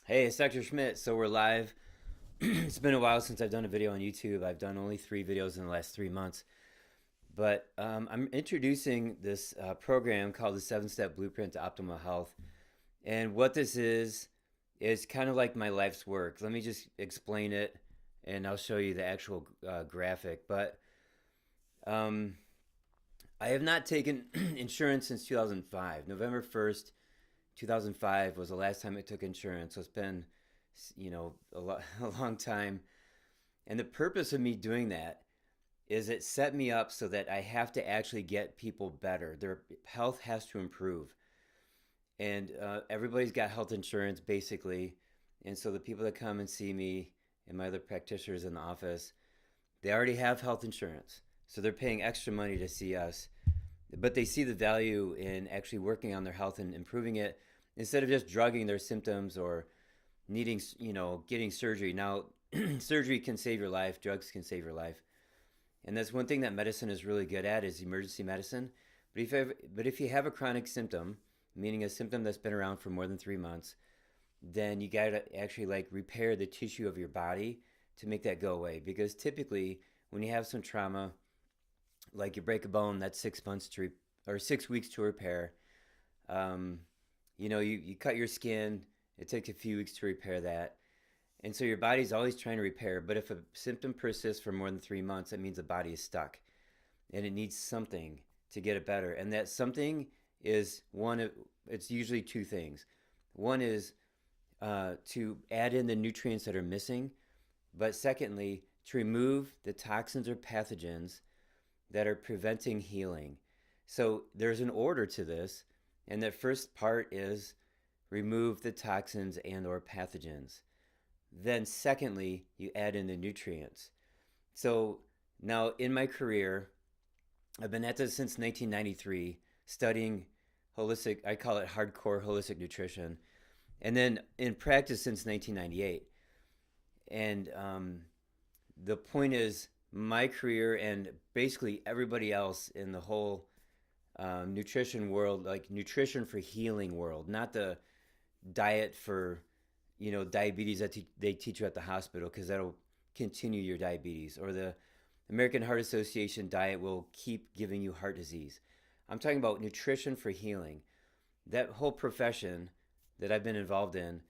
Hey, it's Dr. Schmidt. So we're live. It's been a while since I've done a video on YouTube. I've done only 3 videos in the last 3 months. But I'm introducing this program called the 7-Step Blueprint to Optimal Health. And what this is kind of like my life's work. Let me just explain it and I'll show you the actual graphic. But um, I have not taken insurance since 2005. November 1st, 2005 was the last time I took insurance. So it's been, a long time. And the purpose of me doing that is it set me up so that I have to actually get people better. Their health has to improve. And everybody's got health insurance basically. And so the people that come and see me and my other practitioners in the office, they already have health insurance. So they're paying extra money to see us. But they see the value in actually working on their health and improving it instead of just drugging their symptoms or needing, getting surgery. Now, surgery can save your life, drugs can save your life. And that's one thing that medicine is really good at is emergency medicine. But if you have a chronic symptom, meaning a symptom that's been around for more than 3 months, then you got to actually like repair the tissue of your body to make that go away. Because typically, when you have some trauma, like you break a bone, that's 6 months or 6 weeks to repair. Um, you cut your skin, it takes a few weeks to repair that. And so your body's always trying to repair. But if a symptom persists for more than 3 months, that means the body is stuck and it needs something to get it better. And that something is it's usually two things. One is to add in the nutrients that are missing, but secondly, to remove the toxins or pathogens that are preventing healing. So there's an order to this, and the first part is remove the toxins and or pathogens. Then secondly, you add in the nutrients. So now in my career, I've been at this since 1993, studying holistic, I call it hardcore holistic nutrition, and then in practice since 1998. And the point is, my career and basically everybody else in the whole nutrition world, like nutrition for healing world, not the diet for, diabetes that they teach you at the hospital because that'll continue your diabetes, or the American Heart Association diet will keep giving you heart disease. I'm talking about nutrition for healing. That whole profession that I've been involved in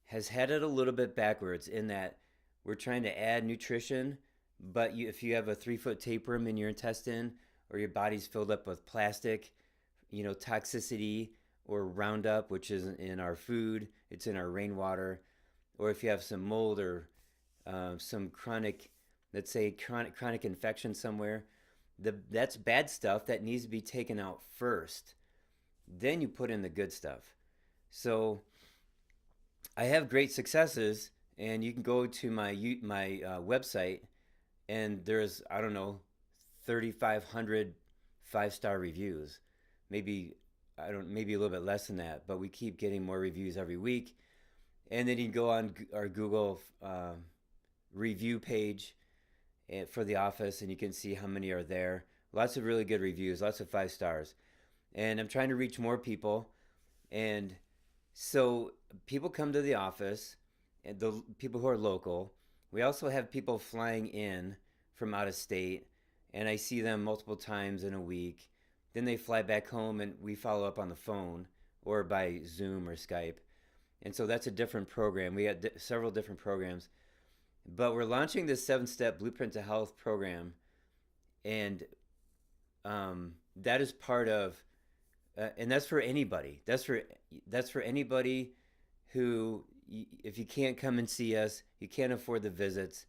has had it a little bit backwards in that we're trying to add nutrition, but if you have a 3-foot tapeworm in your intestine or your body's filled up with plastic, toxicity or Roundup, which is in our food, it's in our rainwater, or if you have some mold or some chronic, let's say chronic infection somewhere, that's bad stuff that needs to be taken out first. Then you put in the good stuff. So I have great successes, and you can go to my website, and there's, I don't know, 3,500 5-star reviews. Maybe maybe a little bit less than that, but we keep getting more reviews every week. And then you can go on our Google review page for the office, and you can see how many are there. Lots of really good reviews, lots of 5 stars. And I'm trying to reach more people. And so people come to the office, and the people who are local. We also have people flying in from out of state, and I see them multiple times in a week. Then they fly back home, and we follow up on the phone or by Zoom or Skype. And so that's a different program. We had several different programs. But we're launching this 7-Step Blueprint to Health program, and that is part of, and that's for anybody. That's for anybody who, if you can't come and see us, you can't afford the visits,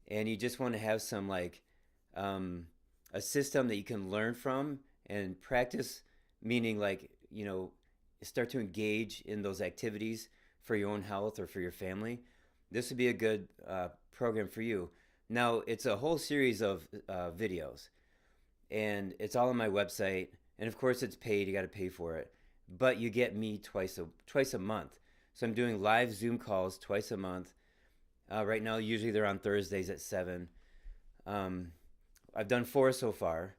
and you just want to have some like a system that you can learn from and practice, meaning like start to engage in those activities for your own health or for your family. This would be a good program for you. Now, it's a whole series of videos, and it's all on my website. And of course, it's paid. You got to pay for it, but you get me twice a month. So I'm doing live Zoom calls twice a month. Right now, usually they're on Thursdays at 7. I've done 4 so far,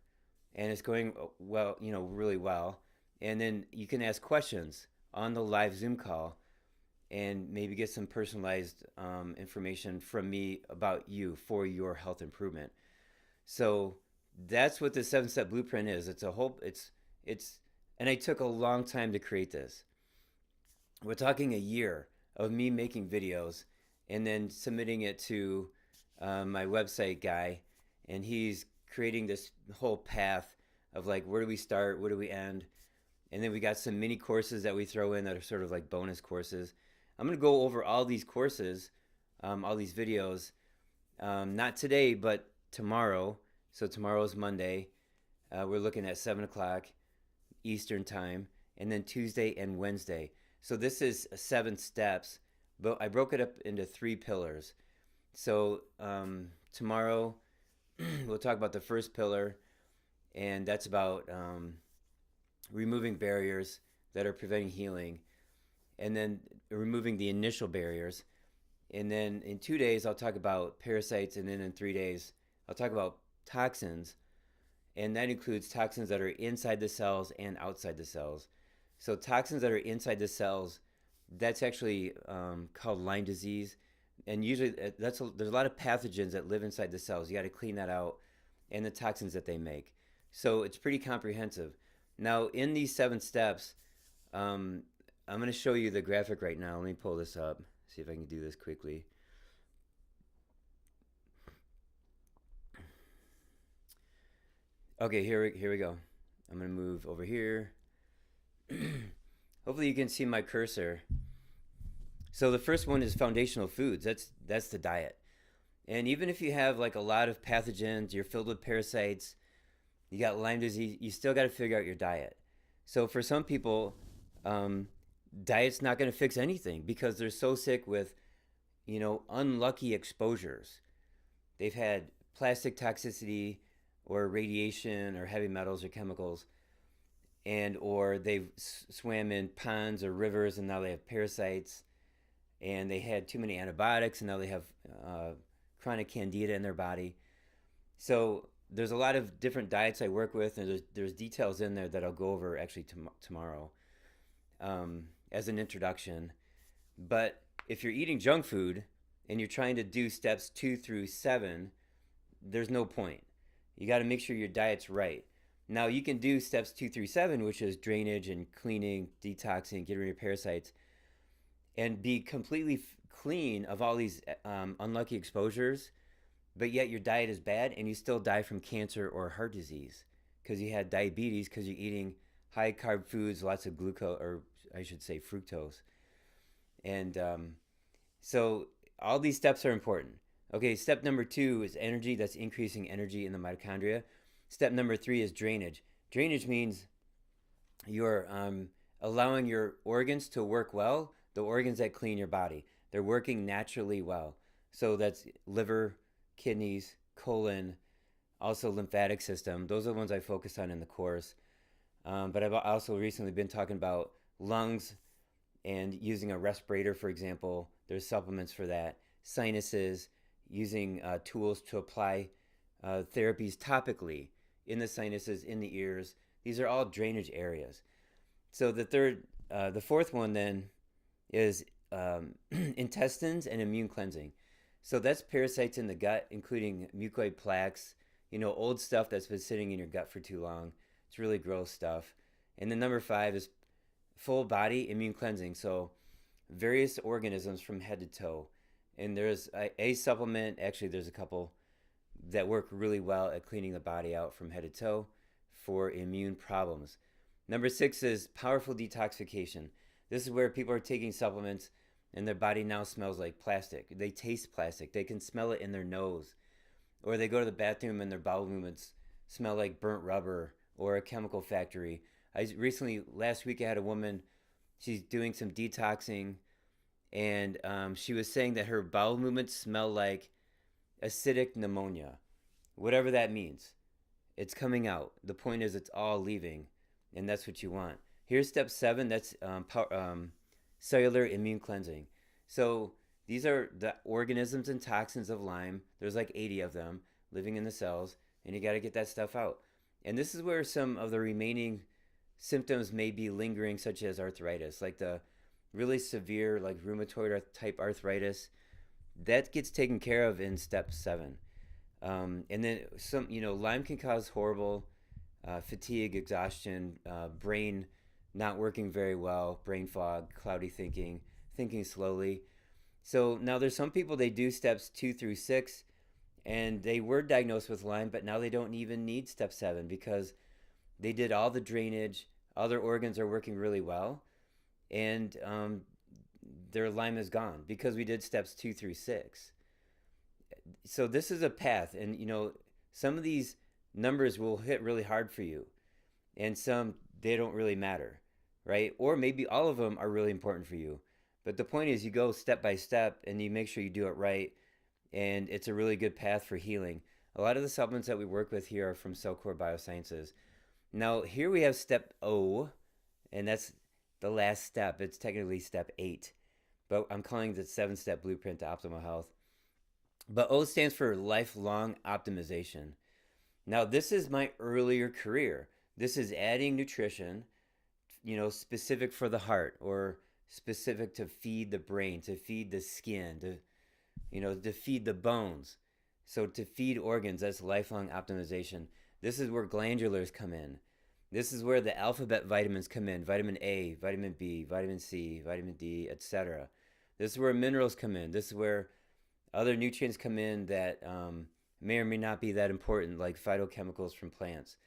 and it's going well, really well. And then you can ask questions on the live Zoom call, and maybe get some personalized information from me about you for your health improvement. So that's what the 7-step blueprint is. It's a whole it's and I took a long time to create this. We're talking a year of me making videos and then submitting it to my website guy, and he's creating this whole path of like, where do we start, where do we end, and then we got some mini courses that we throw in that are sort of like bonus courses. I'm gonna go over all these courses, all these videos, not today, but tomorrow. So tomorrow's Monday. We're looking at 7 o'clock Eastern time, and then Tuesday and Wednesday. So this is 7 steps, but I broke it up into 3 pillars. So tomorrow we'll talk about the first pillar, and that's about removing barriers that are preventing healing, and then removing the initial barriers. And then in 2 days, I'll talk about parasites, and then in 3 days, I'll talk about toxins, and that includes toxins that are inside the cells and outside the cells. So toxins that are inside the cells, that's actually called Lyme disease, and usually there's a lot of pathogens that live inside the cells. You got to clean that out, and the toxins that they make. So it's pretty comprehensive. Now, in these 7 steps, I'm going to show you the graphic right now. Let me pull this up, see if I can do this quickly. Okay, here we go. I'm going to move over here. Hopefully you can see my cursor. So the first one is foundational foods. That's the diet. And even if you have like a lot of pathogens, you're filled with parasites, you got Lyme disease, you still got to figure out your diet. So for some people, diet's not going to fix anything because they're so sick with, unlucky exposures. They've had plastic toxicity or radiation or heavy metals or chemicals, and or they've swam in ponds or rivers and now they have parasites, and they had too many antibiotics and now they have chronic candida in their body. So there's a lot of different diets I work with, and there's details in there that I'll go over actually tomorrow as an introduction. But if you're eating junk food and you're trying to do steps 2 through 7, there's no point. You got to make sure your diet's right. Now you can do steps 2 through 7, which is drainage and cleaning, detoxing, getting rid of parasites, and be completely clean of all these unlucky exposures, but yet your diet is bad and you still die from cancer or heart disease because you had diabetes because you're eating high carb foods, lots of glucose, or I should say fructose. And so all these steps are important. Okay, step number 2 is energy. That's increasing energy in the mitochondria. Step number 3 is drainage. Drainage means you're allowing your organs to work well, the organs that clean your body. They're working naturally well. So that's liver, kidneys, colon, also lymphatic system. Those are the ones I focus on in the course. But I've also recently been talking about lungs and using a respirator, for example. There's supplements for that. Sinuses, using tools to apply therapies topically in the sinuses, in the ears. These are all drainage areas. So the fourth one then is intestines and immune cleansing. So that's parasites in the gut, including mucoid plaques, old stuff that's been sitting in your gut for too long. It's really gross stuff. And then number 5 is full body immune cleansing. So various organisms from head to toe. And there's a supplement, actually there's a couple that work really well at cleaning the body out from head to toe for immune problems. Number 6 is powerful detoxification. This is where people are taking supplements and their body now smells like plastic. They taste plastic. They can smell it in their nose. Or they go to the bathroom and their bowel movements smell like burnt rubber or a chemical factory. Last week I had a woman, she's doing some detoxing, and she was saying that her bowel movements smell like acidic pneumonia. Whatever that means. It's coming out. The point is it's all leaving, and that's what you want. Here's step 7. That's cellular immune cleansing. So these are the organisms and toxins of Lyme. There's like 80 of them living in the cells, and you got to get that stuff out. And this is where some of the remaining symptoms may be lingering, such as arthritis, like the really severe, like rheumatoid type arthritis, that gets taken care of in step 7. And then some, Lyme can cause horrible fatigue, exhaustion, brain not working very well, brain fog, cloudy thinking, thinking slowly. So now there's some people, they do steps 2 through 6 and they were diagnosed with Lyme, but now they don't even need step 7 because they did all the drainage, all their organs are working really well, and their Lyme is gone because we did steps 2 through 6. So this is a path, and some of these numbers will hit really hard for you, and some they don't really matter, right? Or maybe all of them are really important for you. But the point is, you go step by step and you make sure you do it right, and it's a really good path for healing. A lot of the supplements that we work with here are from Cellcore Biosciences. Now, here we have step O, and that's the last step. It's technically step 8, but I'm calling it the 7-step blueprint to optimal health. But O stands for lifelong optimization. Now, this is my earlier career. This is adding nutrition, specific for the heart or specific to feed the brain, to feed the skin, to feed the bones. So to feed organs, that's lifelong optimization. This is where glandulars come in. This is where the alphabet vitamins come in. Vitamin A, vitamin B, vitamin C, vitamin D, etc. This is where minerals come in. This is where other nutrients come in that may or may not be that important, like phytochemicals from plants.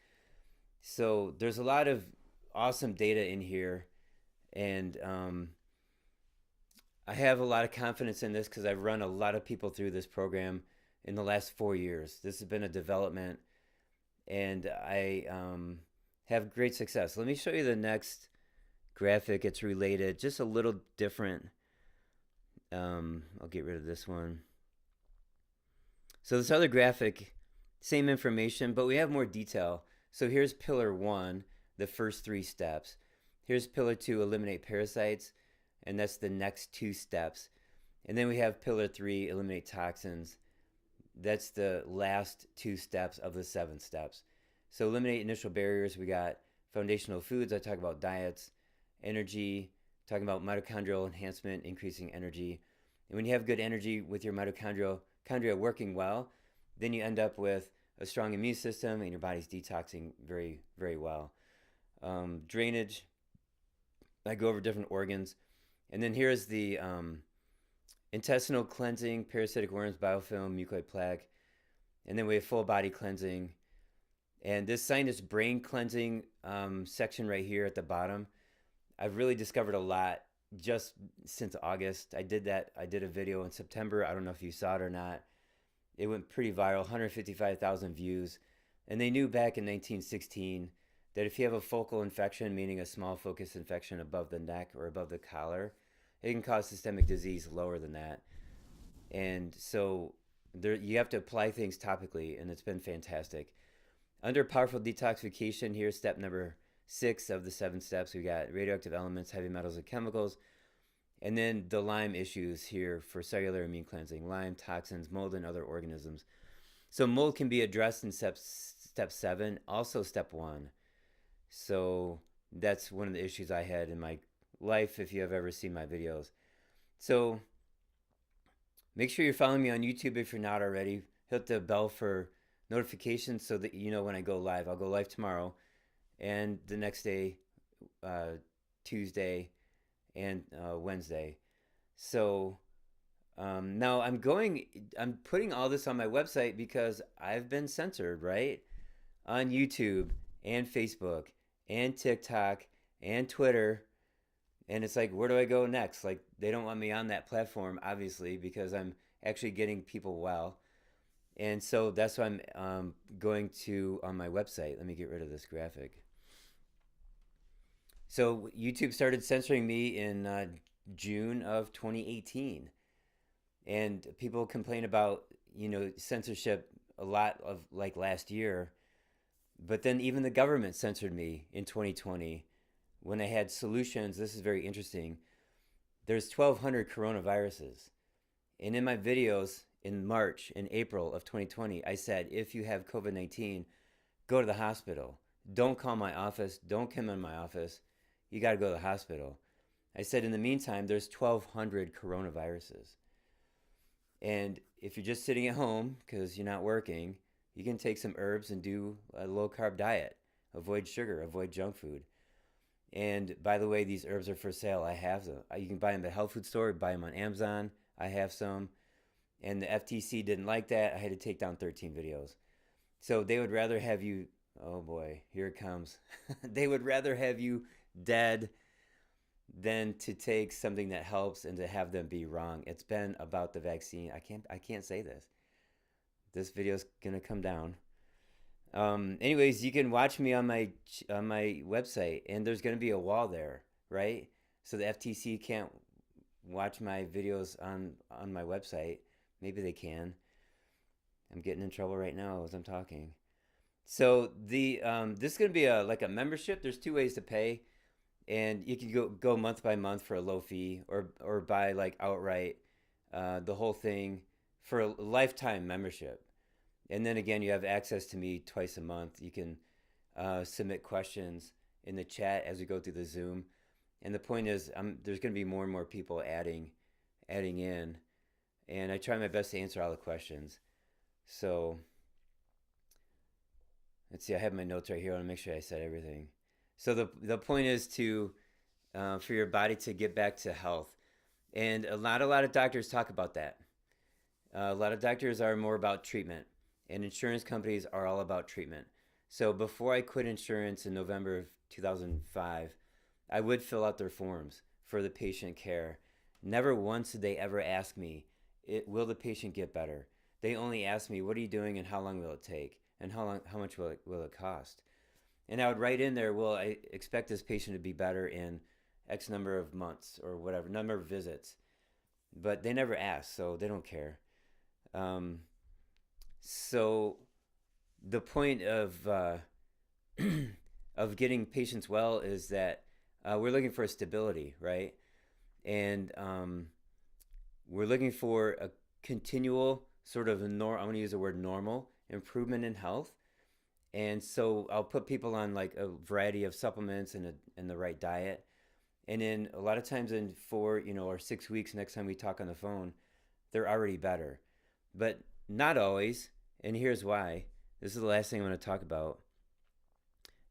So there's a lot of awesome data in here, and I have a lot of confidence in this because I've run a lot of people through this program in the last 4 years. This has been a development, and I have great success. Let me show you the next graphic. It's related, just a little different. I'll get rid of this one. So this other graphic, same information, but we have more detail. So here's pillar 1, the first 3 steps. Here's pillar 2, eliminate parasites, and that's the next 2 steps. And then we have pillar 3, eliminate toxins. That's the last 2 steps of the 7 steps. So eliminate initial barriers. We got foundational foods. I talk about diets, energy, talking about mitochondrial enhancement, increasing energy. And when you have good energy with your mitochondria working well, then you end up with a strong immune system and your body's detoxing very, very well. Drainage, I go over different organs. And then here's the intestinal cleansing, parasitic worms, biofilm, mucoid plaque. And then we have full body cleansing. And this sinus brain cleansing section right here at the bottom, I've really discovered a lot just since August. I did a video in September. I don't know if you saw it or not. It went pretty viral, 155,000 views. And they knew back in 1916 that if you have a focal infection, meaning a small focus infection above the neck or above the collar, it can cause systemic disease lower than that. And so you have to apply things topically, and it's been fantastic. Under powerful detoxification, here's step number 6 of the 7 steps. We got radioactive elements, heavy metals, and chemicals. And then the Lyme issues here for cellular immune cleansing, Lyme, toxins, mold, and other organisms. So mold can be addressed in step 7, also step 1. So that's one of the issues I had in my life if you have ever seen my videos. So make sure you're following me on YouTube if you're not already. Hit the bell for notifications so that you know when I go live. I'll go live tomorrow and the next day, Tuesday and Wednesday. So now I'm putting all this on my website because I've been censored, right? On YouTube and Facebook and TikTok and Twitter. And it's like, where do I go next? Like, they don't want me on that platform, obviously, because I'm actually getting people well. And so that's why I'm going to on my website. Let me get rid of this graphic. So YouTube started censoring me in June of 2018. And people complain about, censorship a lot of like last year. But then even the government censored me in 2020 when I had solutions. This is very interesting. There's 1,200 coronaviruses. And in my videos in March and April of 2020, I said, if you have COVID-19, go to the hospital. Don't call my office. Don't come in my office. You got to go to the hospital. I said, in the meantime, there's 1,200 coronaviruses. And if you're just sitting at home because you're not working, you can take some herbs and do a low carb diet. Avoid sugar, avoid junk food. And by the way, these herbs are for sale. I have them. You can buy them at the health food store, buy them on Amazon. I have some. And the FTC didn't like that. I had to take down 13 videos. So they would rather have you, oh boy, here it comes. They would rather have you dead than to take something that helps and to have them be wrong. It's been about the vaccine. I can't say this. This video's gonna come down. Anyways, you can watch me on my website, and there's gonna be a wall there, right? So the FTC can't watch my videos on my website. Maybe they can. I'm getting in trouble right now as I'm talking. So the this is gonna be like a membership. There's two ways to pay, and you can go month by month for a low fee, or buy like outright the whole thing for a lifetime membership. And then again, you have access to me twice a month. You can submit questions in the chat as we go through the Zoom. And the point is, there's going to be more and more people adding in, and I try my best to answer all the questions. So let's see. I have my notes right here. I want to make sure I said everything. So the point is to for your body to get back to health, and a lot of doctors talk about that. A lot of doctors are more about treatment, and insurance companies are all about treatment. So before I quit insurance in November of 2005, I would fill out their forms for the patient care. Never once did they ever ask me, will the patient get better? They only asked me, what are you doing and how long will it take? And how much will it cost? And I would write in there, well, I expect this patient to be better in X number of months or whatever, number of visits. But they never asked, so they don't care. So the point of of getting patients well is that we're looking for stability, right? And we're looking for a continual sort of I'm going to use the word normal improvement in health. And so I'll put people on like a variety of supplements and the right diet. And then a lot of times in 4, or 6 weeks, next time we talk on the phone, they're already better. But not always. And here's why. This is the last thing I'm going to talk about.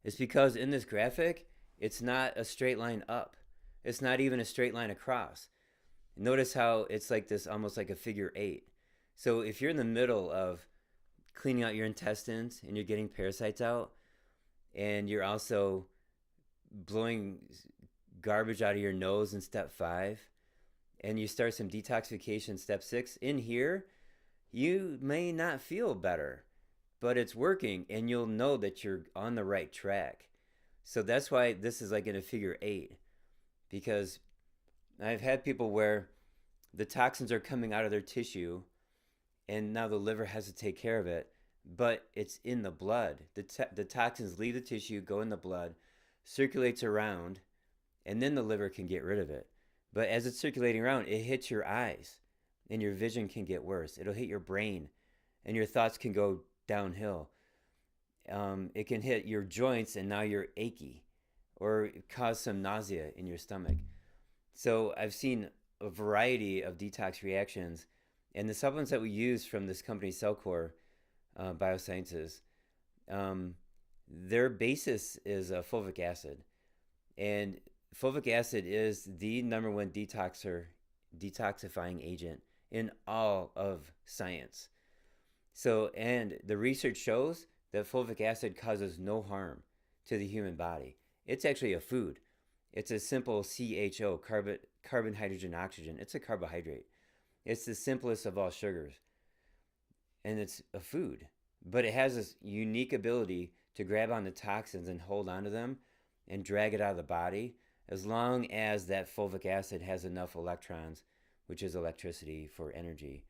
It's because in this graphic, it's not a straight line up. It's not even a straight line across. Notice how it's like this, almost like a figure 8. So if you're in the middle of cleaning out your intestines and you're getting parasites out, and you're also blowing garbage out of your nose in step 5, and you start some detoxification step 6, in here, you may not feel better, but it's working, and you'll know that you're on the right track. So that's why this is like in a figure 8, because I've had people where the toxins are coming out of their tissue, and now the liver has to take care of it, but it's in the blood. The toxins leave the tissue, go in the blood, circulates around, and then the liver can get rid of it. But as it's circulating around, it hits your eyes, and your vision can get worse. It'll hit your brain, and your thoughts can go downhill. It can hit your joints, and now you're achy, or cause some nausea in your stomach. So I've seen a variety of detox reactions, and the supplements that we use from this company, Cellular Biosciences, their basis is fulvic acid, and fulvic acid is the number one detoxifying agent in all of science. So, and the research shows that fulvic acid causes no harm to the human body. It's actually a food. It's a simple CHO, carbon, hydrogen, oxygen. It's a carbohydrate. It's the simplest of all sugars. And it's a food. But it has this unique ability to grab on the toxins and hold onto them and drag it out of the body, as long as that fulvic acid has enough electrons, which is electricity, for energy.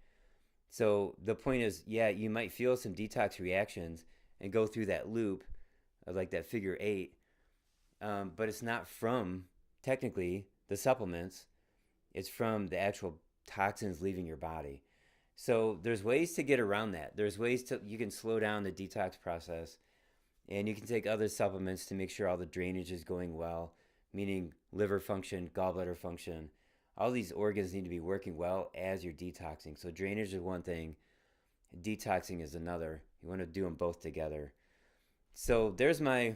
So the point is, yeah, you might feel some detox reactions and go through that loop, like that figure 8, but it's not from, technically, the supplements. It's from the actual toxins leaving your body. So there's ways to get around that. There's ways you can slow down the detox process, and you can take other supplements to make sure all the drainage is going well, meaning liver function, gallbladder function. All these organs need to be working well as you're detoxing. So drainage is one thing, detoxing is another. You want to do them both together. So there's my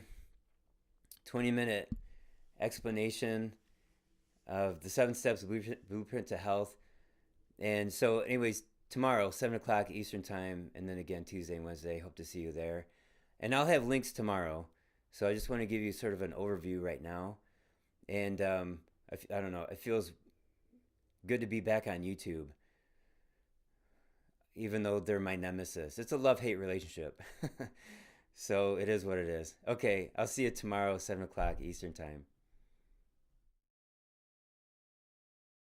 20-minute explanation of the 7 steps blueprint to health. And so anyways, tomorrow, 7 o'clock Eastern time, and then again Tuesday and Wednesday. Hope to see you there. And I'll have links tomorrow. So I just want to give you sort of an overview right now. And I don't know, it feels good to be back on YouTube, even though they're my nemesis. It's a love-hate relationship. So it is what it is. Okay, I'll see you tomorrow, 7 o'clock Eastern time.